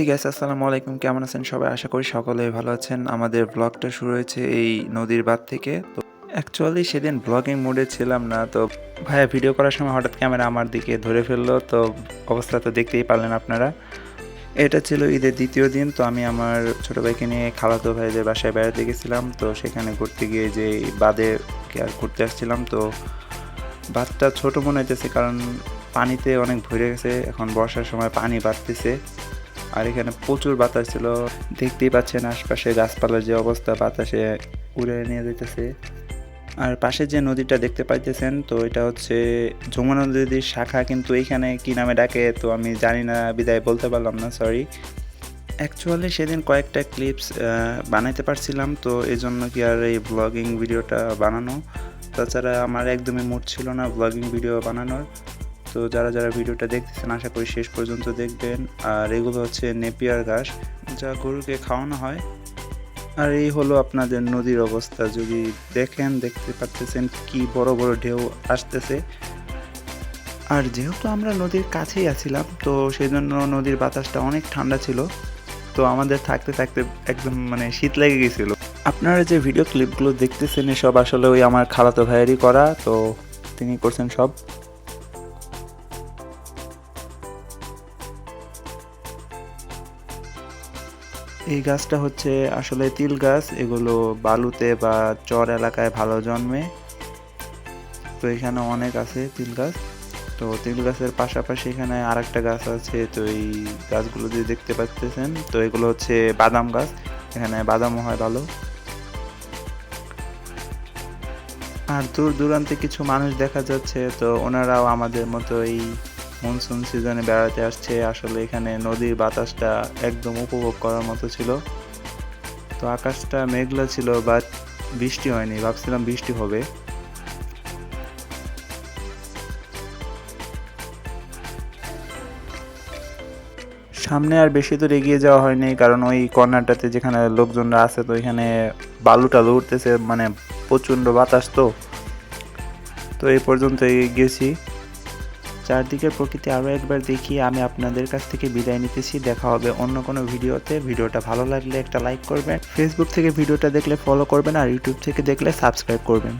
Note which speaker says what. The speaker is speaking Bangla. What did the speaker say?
Speaker 1: গাইস, আসসালামু আলাইকুম। কেমন আছেন সবাই? আশা করি সকলেই ভালো আছেন। আমাদের ব্লগটা শুরু হয়েছে এই নদীর বাঁধ থেকে। তো অ্যাকচুয়ালি সেদিন ব্লগিং মুডে ছিলাম না। তো ভাইয়া ভিডিও করার সময় হঠাৎ ক্যামেরা আমার দিকে ধরে ফেললো। তো অবস্থা তো দেখতেই পারলেন আপনারা। এটা ছিল ঈদের দ্বিতীয় দিন। তো আমি আমার ছোট ভাইকে নিয়ে খালাতো ভাইদের বাসায় বেড়াতে গেছিলাম। তো সেখানে ঘুরতে গিয়ে যে বাঁধে ঘুরতে আসছিলাম। তো বাঁধটা ছোট মনে হইতেছে কারণ পানিতে অনেক ভরে গেছে। এখন বর্ষার সময় পানি বাড়তেছে। আর এখানে প্রচুর বাতাস ছিল, দেখতেই পাচ্ছেন আশপাশে গাছপালার যে অবস্থা, বাতাসে উড়ে নিয়ে যেতেছে। আর পাশে যে নদীটা দেখতে পাইতেছেন, তো এটা হচ্ছে যমুনা নদীর শাখা, কিন্তু এইখানে কি নামে ডাকে তো আমি জানি না, বিদায় বলতে পারলাম না, সরি। অ্যাকচুয়ালি সেদিন কয়েকটা ক্লিপস বানাইতে পারছিলাম, তো এই জন্য কি আর এই ব্লগিং ভিডিওটা বানানো। তাছাড়া আমার একদমই মুড ছিল না ব্লগিং ভিডিও বানানোর। তো যারা যারা ভিডিওটা দেখতেছেন আশা করি শেষ পর্যন্ত দেখবেন। আর এগুলো হচ্ছে নেপিয়ার ঘাস, যা গরুকে খাওয়ানো হয়। আর এই হলো আপনাদের নদীর অবস্থা, যদি দেখেন দেখতে পাচ্ছেন কি বড় বড় ঢেউ আসতেছে। আর যেহেতু আমরা নদীর কাছেই আছিলাম, তো সেই জন্য নদীর বাতাসটা অনেক ঠান্ডা ছিল। তো আমাদের থাকতে থাকতে একদম মানে শীত লেগে গেছিল। আপনারা যে ভিডিও ক্লিপগুলো দেখতেছেন এসব আসলে ওই আমার খালাতো ভাইয়েরই করা, তো তিনি করছেন সব। এই গাছটা হচ্ছে আসলে তিল গাছ, এগুলো বালুতে বা চর এলাকায় ভালো জন্মে। তো এখানে অনেক আছে তিল গাছ। তো তিল গাছের পাশাপাশি এখানে আরেকটা গাছ আছে, তো এই গাছগুলো যে দেখতে পাচ্ছেন, তো এগুলো হচ্ছে বাদাম গাছ, এখানে বাদামও হয় ভালো। আর দূর দূরান্তে কিছু মানুষ দেখা যাচ্ছে, তো ওনারাও আমাদের মতো এই মনসুন সিজনে বেড়াতে আসছে। আসলে এখানে নদীর বাতাসটা একদম উপভোগ করার মতো ছিল। তো আকাশটা মেঘলা ছিল, বাট বৃষ্টি হয়নি, ভাবছিলাম বৃষ্টি হবে। সামনে আর বেশি দূর এগিয়ে যাওয়া হয়নি, কারণ ওই কর্নারটাতে যেখানে লোকজনরা আছে, তো এখানে বালু টালু উঠতেছে, মানে প্রচণ্ড বাতাস। তো এই পর্যন্ত গেছি। চারদিকের প্রকৃতি আরও একবার দেখি আমি আপনাদের কাছ থেকে বিদায় নিতেছি। দেখা হবে অন্য কোনো ভিডিওতে। ভিডিওটা ভালো লাগলে একটা লাইক করবেন, ফেসবুক থেকে ভিডিওটা দেখলে ফলো করবেন, আর ইউটিউব থেকে দেখলে সাবস্ক্রাইব করবেন।